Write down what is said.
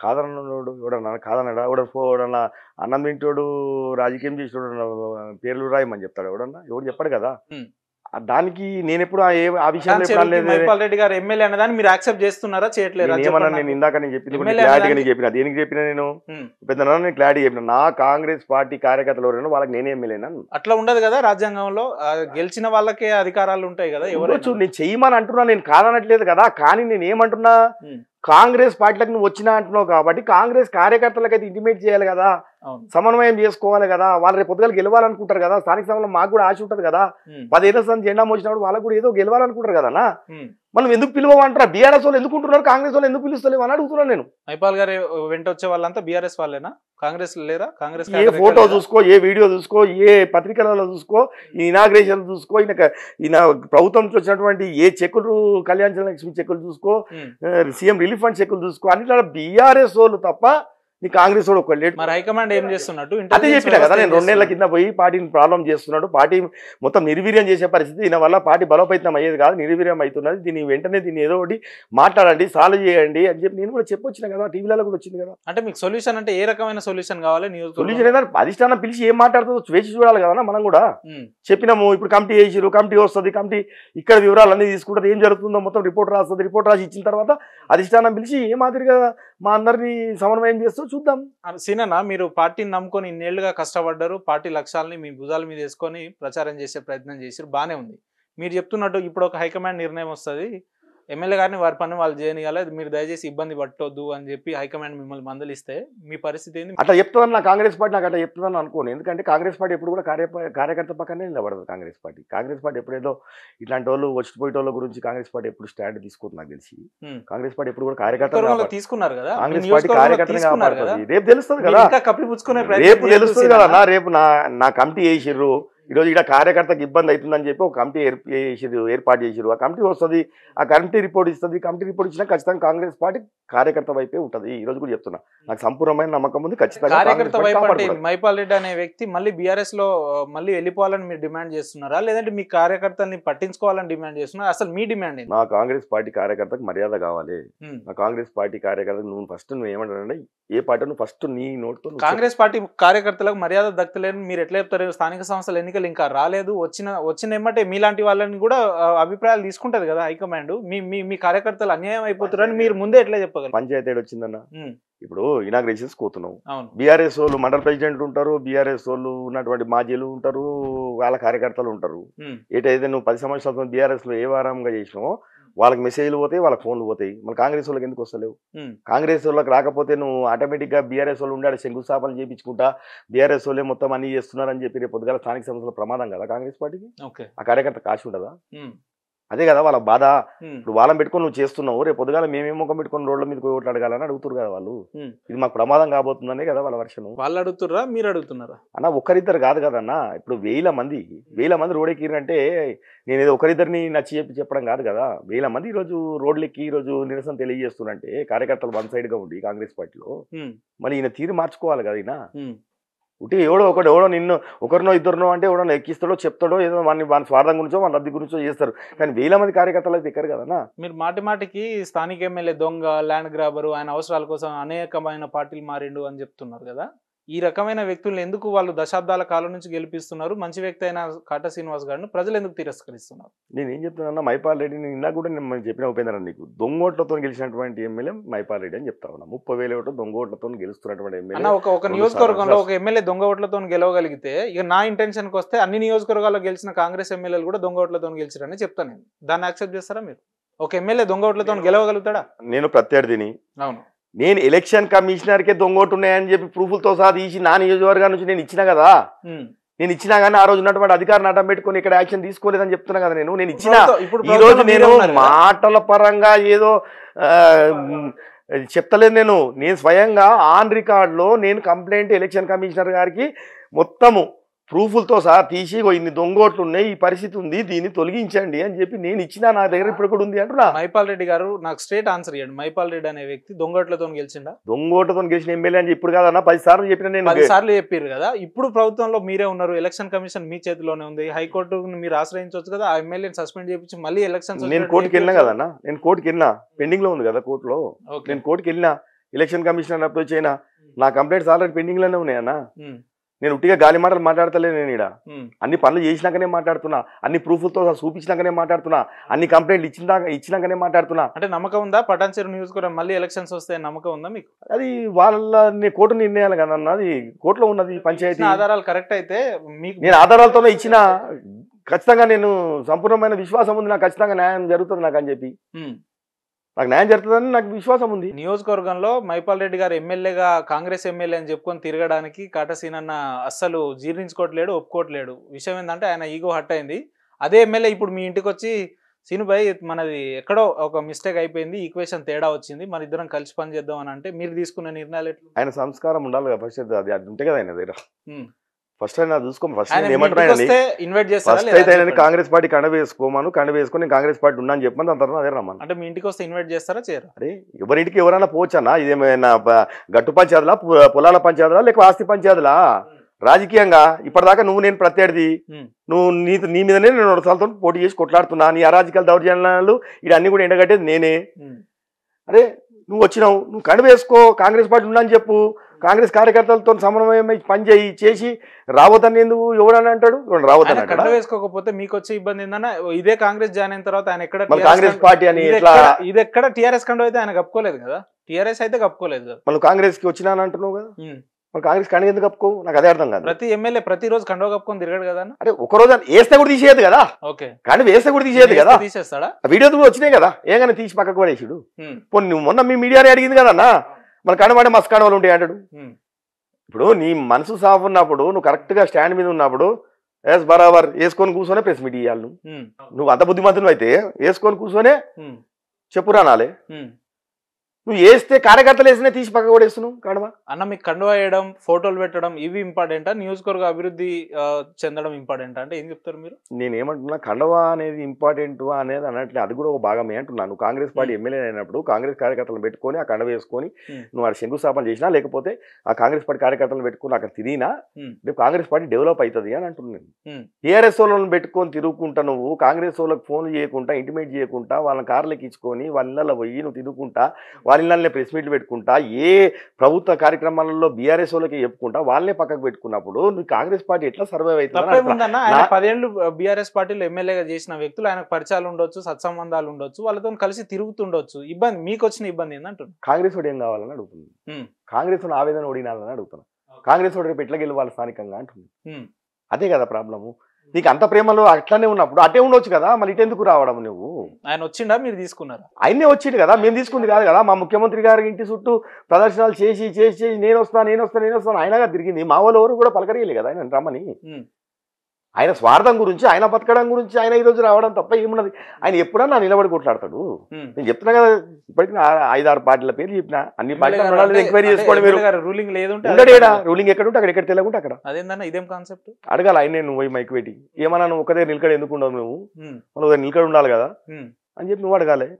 కాదన్నోడు ఎవడన్నా కాదన్నాడా ఎవడన్నా అన్నం తింటోడు రాజకీయం చేసేటోడు పేర్లు రాయమని చెప్తాడు ఎవడన్నా ఎవడు చెప్పాడు కదా. దానికి నేను ఎప్పుడు ఆ విషయంలో ఎప్పుడు అనలేదు. మైపాల్ రెడ్డి గారు ఎమ్మెల్యే అన్నదాన్ని మీరు యాక్సెప్ట్ చేస్తున్నారా చేయట్లేదు? ఏమన్నా నేను ఇందాక నేను చెప్పింది క్లారిటీగా చెప్పిన దేనికి చెప్పినా నేను పెద్ద నేను క్లారిటీ చెప్పిన నా కాంగ్రెస్ పార్టీ కార్యకర్తలు ఎవరైనా వాళ్ళకి నేనే ఎమ్మెల్యేనా. అట్లా ఉండదు కదా రాజ్యాంగంలో, గెలిచిన వాళ్ళకే అధికారాలు ఉంటాయి కదా. ఎవరు నేను చెయ్యమని అంటున్నా, నేను కాదనట్లేదు కదా. కానీ నేను ఏమంటున్నా, కాంగ్రెస్ పార్టీలకు నువ్వు వచ్చినా అంటున్నావు కాబట్టి కాంగ్రెస్ కార్యకర్తలకు అయితే ఇంటిమేట్ చేయాలి కదా, సమన్వయం చేసుకోవాలి కదా. వాళ్ళు రేపు పొద్దుగా గెలవాలనుకుంటారు కదా. స్థానిక సభలో మాకు కూడా ఆశ ఉంటుంది కదా. 10 ఏళ్ల సంది జెండా మోసినప్పుడు వాళ్ళకు కూడా ఏదో గెలవాలనుకుంటారు కదా. మనం ఎందుకు పిలువమంటారా? బీఆర్ఎస్ వాళ్ళు ఎందుకు ఉంటున్నారు, కాంగ్రెస్ వాళ్ళు ఎందుకు పిలుస్తలేవు అని అడుగుతున్నాను నేను. మైపాల్ గారు వెంట వచ్చే వాళ్ళంతా బీఆర్ఎస్ వాళ్ళేనా, కాంగ్రెస్ లేరా? కాంగ్రెస్ ఏ ఫోటో చూసుకో, ఏ వీడియో చూసుకో, ఏ పత్రికలలో చూసుకో, ఈ ఇనాగ్రేషన్ చూసుకో, ఈయన ప్రభుత్వం నుంచి వచ్చినటువంటి ఏ చెక్కులు, కళ్యాణ లక్ష్మి చెక్కులు చూసుకో, సీఎం రిలీఫ్ ఫండ్ చెక్కులు చూసుకో, అన్నిట్లో బీఆర్ఎస్ వాళ్ళు తప్ప నీ కాంగ్రెస్ వాడు ఒక లేడు. మరి హైకమాండ్ ఏం చేస్తున్నట్టు అదే చెప్పినా కదా నేను. 2 నెలల కింద పోయి పార్టీని ప్రాబ్లం చేస్తున్నాడు, పార్టీ మొత్తం నిర్వీర్యం చేసే పరిస్థితి. దీని వల్ల పార్టీ బలోపేతం అయ్యేది కాదు, నిర్వీర్యం అవుతున్నది. దీన్ని వెంటనే దీన్ని ఏదో ఒకటి మాట్లాడండి, సాల్వ్ చేయండి అని చెప్పి నేను కూడా చెప్పొచ్చిన కదా. టీవీలలో కూడా వచ్చింది కదా. అంటే మీకు సొల్యూషన్ అంటే ఏ రకమైన సొల్యూషన్ కావాలి? సొల్యూషన్ ఏదైనా అధిష్టానం పిలిచి ఏం మాట్లాడుతుందో వేసి చూడాలి కదా. మనం కూడా చెప్పినాము, ఇప్పుడు కమిటీ వేసిరు, కమిటీ వస్తుంది, కమిటీ ఇక్కడ వివరాలు అన్ని తీసుకుంటుంది, ఏం జరుగుతుందో మొత్తం రిపోర్ట్ రాస్తుంది. రిపోర్ట్ రాసి ఇచ్చిన తర్వాత అధిష్టానం పిలిచి ఏ మాదిరిగా మా అందరినీ సమన్వయం చేస్తూ చూద్దాం. సీనన్న, మీరు పార్టీని నమ్ముకొని ఇన్నేళ్లుగా కష్టపడ్డారు, పార్టీ లక్ష్యాలని మీ భుజాల మీద వేసుకొని ప్రచారం చేసే ప్రయత్నం చేసారు, బాగానే ఉంది. మీరు చెప్తున్నట్టు ఇప్పుడు ఒక హైకమాండ్ నిర్ణయం వస్తుంది, ఎమ్మెల్యే గారిని వారి పని వాళ్ళు చేయనియాలి, మీరు దయచేసి ఇబ్బంది పట్టొద్దు అని చెప్పి హైకమాండ్ మిమ్మల్ని మందలిస్తే మీ పరిస్థితి ఏంది? అట్లా చెప్తుందని నా కాంగ్రెస్ పార్టీ నాకు అట్లా చెప్తుందని అనుకోను. ఎందుకంటే కాంగ్రెస్ పార్టీ ఎప్పుడు కూడా కార్యకర్త పక్కనే నిలబడదు. కాంగ్రెస్ పార్టీ ఎప్పుడేదో ఇట్లాంటి వాళ్ళు వచ్చిపోయేటోళ్ళ గురించి కాంగ్రెస్ పార్టీ ఎప్పుడు స్టాండ్ తీసుకుంటుంది నాకు తెలిసి. కాంగ్రెస్ పార్టీ ఎప్పుడు కూడా కార్యకర్త తీసుకున్నారు కదా, కాంగ్రెస్ పార్టీ కార్యకర్తనే కాపాడుతుంది. రేపు తెలుస్తుంది కదా, రేపు తెలుస్తుంది కదా. రేపు నా కమిటీ వేసిర్రు, ఈరోజు ఇక్కడ కార్యకర్తకు ఇబ్బంది అవుతుందని చెప్పి ఒక కమిటీ ఏర్పాటు చేసిరు. ఆ కమిటీ వస్తుంది, ఆ కమిటీ రిపోర్ట్ ఇస్తుంది. కమిటీ రిపోర్ట్ ఇచ్చినా ఖచ్చితంగా కాంగ్రెస్ పార్టీ కార్యకర్త వైపే ఉంటుంది. ఈ రోజు కూడా చెప్తున్నా, నాకు సంపూర్ణమైన నమ్మకం ఉంది. ఖచ్చితంగా కార్యకర్త వైపు మైపాల్ రెడ్డి అనే వ్యక్తి మళ్ళీ బీఆర్ఎస్ లో మళ్ళీ వెళ్ళిపోవాలని మీరు డిమాండ్ చేస్తున్నారా, లేదంటే మీ కార్యకర్తల్ని పట్టించుకోవాలని డిమాండ్ చేస్తున్నారా? అసలు మీ డిమాండ్ ఏంటి? నా కాంగ్రెస్ పార్టీ కార్యకర్తకు మర్యాద కావాలి. నా కాంగ్రెస్ పార్టీ కార్యకర్తకు నువ్వు ఏమంటారంటే ఏ పార్టీ ఫస్ట్ నీ నోట్తో కాంగ్రెస్ పార్టీ కార్యకర్తలకు మర్యాద దక్కలేని మీరు ఎట్లా చెప్తారు? స్థానిక సంస్థల ఎన్నికలు ఇంకా రాలేదు, వచ్చిన ఏమంటే మీలాంటి వాళ్ళని కూడా అభిప్రాయాలు తీసుకుంటది కదా హైకమాండ్. మీ కార్యకర్తలు అన్యాయం అయిపోతారని మీరు ముందే ఎట్లా చెప్పగలరు? పంచాయతీ వచ్చిందన్న, ఇప్పుడు ఇనాగ్రేషన్స్ పోతున్నావు, బీఆర్ఎస్ వాళ్ళు మండల ప్రెసిడెంట్ ఉంటారు, బీఆర్ఎస్ వాళ్ళు ఉన్నటువంటి మాజీలు ఉంటారు, వాళ్ళ కార్యకర్తలు ఉంటారు. ఏటైతే నువ్వు 10 సంవత్సరాల బీఆర్ఎస్ లో ఏ వారంగా చేసినావో వాళ్ళకి మెసేజ్లు పోతాయి, వాళ్ళకి ఫోన్లు పోతాయి. మన కాంగ్రెస్ వాళ్ళకి ఎందుకు వస్తలేవు? కాంగ్రెస్ వాళ్ళకి రాకపోతే నువ్వు ఆటోమేటిక్గా బీఆర్ఎస్ వాళ్ళు ఉండాలి శంకుస్థాపన చేయించుకుంటా బీఆర్ఎస్ వాళ్ళే మొత్తం అన్ని చేస్తున్నారని చెప్పి రేపు పొద్దుగాల స్థానిక సంస్థల ప్రమాదం కదా కాంగ్రెస్ పార్టీకి. ఆ కార్యకర్త కాశీ ఉంటుందా? అదే కదా వాళ్ళ బాధ. ఇప్పుడు వాళ్ళని పెట్టుకొని నువ్వు చేస్తున్నావు, రేపు పొద్దుగాల మేమేం ముఖం పెట్టుకొని రోడ్ల మీద ఓట్లు అడగాలని అడుగుతారు కదా వాళ్ళు. ఇది మాకు ప్రమాదం కాబోతుందనే కదా వాళ్ళ వర్షం. వాళ్ళు అడుగుతున్నారా, మీరు అడుగుతున్నారా? అన్న ఒక్కరిద్దరు కాదు కదన్నా, ఇప్పుడు 1000 మంది రోడ్డెక్కిరంటే నేను ఏదో ఒకరిద్దరిని నచ్చి చెప్పడం కాదు కదా. 1000 మంది ఈరోజు రోడ్లెక్కి ఈరోజు నిరసన తెలియజేస్తున్నారంటే కార్యకర్తలు వన్ సైడ్ గా ఉండి కాంగ్రెస్ పార్టీలో మరి ఈయన తీరు మార్చుకోవాలి కదా. ఈయన ఉట్టి ఎవడో నిన్ను ఒకరినో ఇద్దరినో అంటే ఎవడో ఎక్కిస్తాడో చెప్తాడో ఏదో వాని స్వార్థం గురించో వాళ్ళ లబ్ధి గురించో చేస్తారు. కానీ 1000 మంది కార్యకర్తలు అయితే ఎక్కరు కదన్నా. మీరు మాటికి స్థానిక ఎమ్మెల్యే దొంగ, ల్యాండ్ గ్రాబరు, ఆయన అవసరాల కోసం అనేకమైన పార్టీలు మారిండు అని చెప్తున్నారు కదా. ఈ రకమైన వ్యక్తులను ఎందుకు వాళ్ళు దశాబ్దాల కాలం నుంచి గెలిపిస్తున్నారు? మంచి వ్యక్తి అయిన కాటా శ్రీనివాస్ గారిని ప్రజలు ఎందుకు తిరస్కరిస్తున్నారు? నేను ఏం చెప్తున్నా, మైపాల్ రెడ్డిని నిన్న కూడా నేను చెప్పిన ఉపేంద్ర, నీకు దొంగోట్లతో గెలిచినటువంటి ఎమ్మెల్యే మైపాల్ రెడ్డి అని చెప్తా ఉన్నా. 30,000 ఓట్లు దొంగోట్లతో గెలుస్తున్నటువంటి ఎమ్మెల్యే. ఒక నియోజకవర్గంలో ఒక ఎమ్మెల్యే దొంగ ఓట్లతో గెలవగలిగితే ఇక నా ఇంటెన్షన్కి వస్తే అన్ని నియోజకవర్గాల్లో గెలిచిన కాంగ్రెస్ ఎమ్మెల్యేలు కూడా దొంగ ఓట్లతో గెలిచారని చెప్తాను నేను. దాన్ని యాక్సెప్ట్ చేస్తారా మీరు? ఒక ఎమ్మెల్యే దొంగ ఓట్లతో గెలవగలుగుతాడా? నేను ప్రత్యర్థిని. అవును, నేను ఎలక్షన్ కమిషనర్కే దొంగోటు ఉన్నాయని చెప్పి ప్రూఫ్లతో సహా తీసి నా నియోజకవర్గం నుంచి నేను ఇచ్చినా కదా. నేను ఇచ్చినా కానీ ఆ రోజు ఉన్నటువంటి అధికారిని అడ్డం పెట్టుకుని ఇక్కడ యాక్షన్ తీసుకోలేదని చెప్తున్నా కదా. నేను ఇచ్చిన ఈ రోజు నేను మాటల పరంగా ఏదో చెప్తలేదు. నేను స్వయంగా ఆన్ రికార్డులో నేను కంప్లైంట్ ఎలక్షన్ కమిషనర్ గారికి మొత్తము ప్రూఫ్లతో సహా తీసి ఇన్ని దొంగోట్లు ఉన్నాయి, ఈ పరిస్థితి ఉంది, దీన్ని తొలగించండి అని చెప్పి నేను ఇచ్చిన, నా దగ్గర ఇప్పుడు కూడా ఉంది అంటున్నా. మైపాల్ రెడ్డి గారు నాకు స్ట్రేట్ ఆన్సర్ ఇవ్వండి. మైపాల్ రెడ్డి అనే వ్యక్తి దొంగోట్లతో గెలిచిండా? దొంగోట్లతో గెలిచిన ఎమ్మెల్యే అని ఇప్పుడు కాదన్నా 10 సార్లు చెప్పిన. నేను 10 సార్లు చెప్పారు కదా. ఇప్పుడు ప్రభుత్వంలో మీరే ఉన్నారు, ఎలక్షన్ కమిషన్ మీ చేతిలోనే ఉంది, హైకోర్టు మీరు ఆశ్రయించవచ్చు కదా. ఆ ఎమ్మెల్యేని సస్పెండ్ చేయించి మళ్ళీ ఎలక్షన్. నేను కోర్టుకి వెళ్ళినా కదన్నా, నేను కోర్టుకి వెళ్ళినా, పెండింగ్ లో ఉంది కదా కోర్టులో. నేను కోర్టుకి వెళ్ళినా, ఎలక్షన్ కమిషనర్ అప్రోచ్ అయినా నా కంప్లైంట్స్ ఆల్రెడీ పెండింగ్ లోనే ఉన్నాయన్నా. నేను ఉట్టిగా గాలి మాటలు మాట్లాడతలేదు. నేను ఇక్కడ అన్ని పనులు చేసినాకనే మాట్లాడుతున్నా, అన్ని ప్రూఫ్లతో చూపించినాకనే మాట్లాడుతున్నా, అన్ని కంప్లైంట్లు ఇచ్చినాకనే మాట్లాడుతున్నా. అంటే నమ్మకం ఉందా పటాన్చెరు నియోజకవర్గం మళ్ళీ ఎలక్షన్స్ వస్తే నమ్మకం ఉందా మీకు? అది వాళ్ళ కోర్టు నిర్ణయాలు కదా అన్న, అది కోర్టులో ఉన్నది పంచాయతీ. ఆధారాలు కరెక్ట్ అయితే మీకు నేను ఆధారాలతోనే ఇచ్చిన, ఖచ్చితంగా నేను సంపూర్ణమైన విశ్వాసం ఉంది, నాకు ఖచ్చితంగా న్యాయం జరుగుతుంది నాకు అని చెప్పి, నాకు న్యాయం జరుగుతుందని నాకు విశ్వాసం ఉంది. నియోజకవర్గంలో మైపాల్ రెడ్డి గారు ఎమ్మెల్యేగా కాంగ్రెస్ ఎమ్మెల్యే అని చెప్పుకొని తిరగడానికి కాటసీనన్న అస్సలు జీర్ణించుకోవట్లేడు, ఒప్పుకోవట్లేడు. విషయం ఏంటంటే ఆయన ఈగో హట్ అయింది. అదే ఎమ్మెల్యే ఇప్పుడు మీ ఇంటికి వచ్చి సీనుభాయ్ మనది ఎక్కడో ఒక మిస్టేక్ అయిపోయింది, ఈక్వేషన్ తేడా వచ్చింది, మన ఇద్దరం కలిసి పని చేద్దాం అని అంటే మీరు తీసుకున్న నిర్ణయాలు ఎట్లా? ఆయన సంస్కారం ఉండాలి కదా ఫస్ట్, అది ఉంటే కదా ఆయన దగ్గర. ఫస్ట్ ఆయన చూసుకో, ఫస్ట్ కాంగ్రెస్ పార్టీ కండ వేసుకోమను, కండ వేసుకొని కాంగ్రెస్ పార్టీ ఉన్నా అని చెప్పమని దాని తర్వాత అదే రమ్మను. అంటే మీ ఇంటికి వస్తే ఇన్వైట్ చేస్తారా చేయరా? అరే ఎవరింటికి ఎవరైనా పోవచ్చన్నా, ఇదేమైనా గట్టు పంచాయతీలా, పొలాల పంచాయతీలా, లేక ఆస్తి పంచాయతీలా? రాజకీయంగా ఇప్పటిదాకా నువ్వు నేను ప్రత్యర్థి, నువ్వు నీ మీదనే నేను 2 సార్లతో పోటీ చేసి కొట్లాడుతున్నా, నీ అరాజకాల దౌర్జన్యాలు ఇవన్నీ కూడా ఎండగట్టేది నేనే. అరే నువ్వు వచ్చినావు, నువ్వు కండ వేసుకో, కాంగ్రెస్ పార్టీ ఉన్నా అని చెప్పు, కాంగ్రెస్ కార్యకర్తలతో సమన్వయమై పని చేసి రావద్దని ఎందుకు ఎవడని అంటాడు? రావద్దని కండ వేసుకోకపోతే మీకు వచ్చే ఇబ్బంది ఏందన్నా, ఇదే కాంగ్రెస్ జాయిన్ అయిన తర్వాత ఆయన ఎక్కడ కాంగ్రెస్ పార్టీ అని ఇది ఎక్కడ టీఆర్ఎస్ కండ అయితే ఆయన కప్పుకోలేదు కదా, టీఆర్ఎస్ అయితే కప్పుకోలేదు కదా, మళ్ళీ కాంగ్రెస్ కి వచ్చినా అంటున్నావు కదా, మరి కాంగ్రెస్ కండ ఎందుకు కప్పుకో? నాకు అదే అర్థం కాదు. ప్రతి ఎమ్మెల్యే ప్రతిరోజు కండవ కప్పుకొని తిరగడు కదా. అరే ఒక రోజు వేస్తే కూడా తీసేయదు కదా, కానీ వేస్తే కూడా తీసేయదు కదా, తీసేస్తాడా? వీడియో కూడా వచ్చినాయి కదా, ఏమైనా తీసి పక్కకు పడేసాడు. పోనీ నువ్వు మొన్న మీ మీడియానే అడిగింది కదన్నా, మన కనబడే మస్తు కనవలు ఉంటాయి అంటాడు. ఇప్పుడు నీ మనసు సాఫ్ ఉన్నప్పుడు, నువ్వు కరెక్ట్ గా స్టాండ్ మీద ఉన్నప్పుడు ఎస్ బరాబర్ వేసుకొని కూర్చొనే ప్రెస్ మీట్ ఇవ్వాలి. నువ్వు అంత బుద్ధిమంతులు అయితే వేసుకొని కూర్చొనే చెప్పురానాలే. నువ్వు వేస్తే కార్యకర్తలు వేసినా తీసి పక్క కూడా వేస్తున్నావు కడవ అన్న. మీకు కండువా వేయడం, ఫోటోలు పెట్టడం ఇవి ఇంపార్టెంటా, నియోజకవర్గ అభివృద్ధి చెందడం ఇంపార్టెంటా అంటే ఏం చెప్తారు మీరు? నేను ఏమంటున్నా, కండవా అనేది ఇంపార్టెంట్ అనేది అన్నట్లే, అది కూడా ఒక భాగమే అంటున్నా. నువ్వు కాంగ్రెస్ పార్టీ ఎమ్మెల్యే అయినప్పుడు కాంగ్రెస్ కార్యకర్తలను పెట్టుకొని ఆ కండవ వేసుకొని నువ్వు అక్కడ శంకుస్థాపన చేసినా, లేకపోతే ఆ కాంగ్రెస్ పార్టీ కార్యకర్తలను పెట్టుకుని అక్కడ తిరిగినా రేపు కాంగ్రెస్ పార్టీ డెవలప్ అవుతుంది అని అంటున్నాను. టీఆర్ఎస్ వాళ్ళని పెట్టుకొని తిరుగుకుంటా, నువ్వు కాంగ్రెస్ వాళ్ళకి ఫోన్లు చేయకుండా, ఇంటిమేట్ చేయకుండా, వాళ్ళని కార్లకు ఇచ్చుకొని వాళ్ళ ఇళ్ళలో పోయి నువ్వు తిరుగుకుంటా, వాళ్ళ ఇళ్ళనే ప్రెస్ మీట్లు పెట్టుకుంటా, ఏ ప్రభుత్వ కార్యక్రమాలలో బీఆర్ఎస్ వాళ్ళకి చెప్పుకుంటా వాళ్ళనే పక్కకు పెట్టుకున్నప్పుడు నువ్వు కాంగ్రెస్ పార్టీ ఎట్లా సర్వైవ్ అవుతుంది? 10 ఏళ్ళు బీఆర్ఎస్ పార్టీలో ఎమ్మెల్యేగా చేసిన వ్యక్తులు ఆయనకు పరిచయాలు ఉండొచ్చు, సత్సంబంధాలు ఉండొచ్చు, వాళ్ళతో కలిసి తిరుగుతుండొచ్చు. ఇబ్బంది మీకు వచ్చిన ఇబ్బంది ఏంటంటున్నా? కాంగ్రెస్ వాడు ఏం కావాలని అడుగుతుంది, కాంగ్రెస్ వాడు ఆవేదన ఓడినాలని అడుగుతున్నా, కాంగ్రెస్ వాడు రేపు ఎట్లా గెలవాలి స్థానికంగా అంటుంది. అదే కదా ప్రాబ్లము. నీకు అంత ప్రేమలో అట్లానే ఉన్నప్పుడు అటే ఉండొచ్చు కదా, మళ్ళీ ఇటెందుకు రావడం? నువ్వు ఆయన వచ్చిండా, మీరు తీసుకున్నారు? ఆయనే వచ్చిండు కదా, మేము తీసుకుంది కాదు కదా. మా ముఖ్యమంత్రి గారి ఇంటి చుట్టూ ప్రదర్శనలు చేసి నేను వస్తాను ఆయనగా తిరిగింది. మా వాళ్ళు ఎవరు కూడా పలకరియలే కదా ఆయన రమ్మని. ఆయన స్వార్థం గురించి, ఆయన బతకడం గురించి ఆయన ఈరోజు రావడం తప్ప ఏమున్నది? ఆయన ఎప్పుడన్నా నిలబడి కొట్లాడతాడు. నేను చెప్తున్నా కదా, ఇప్పటికీ 5-6 పార్టీల పేర్లు చెప్పిన, అన్ని పార్టీలు ఎంక్వైరీ చేసుకోండి. మీరు రూలింగ్ లేదు, రూలింగ్ ఎక్కడ ఉంటే అక్కడ ఎక్కడ తెలియకుంటే అక్కడ అదేందన్నా ఇదేం కాన్సెప్ట్ అడగాలి. ఆయన నువ్వు పోయి మైక్ పెట్టి ఏమన్నా నువ్వు ఒక దగ్గర నిలకడ ఎందుకు ఉండవు, నువ్వు మన నిలకడ ఉండాలి కదా అని చెప్పి నువ్వు అడగాలి.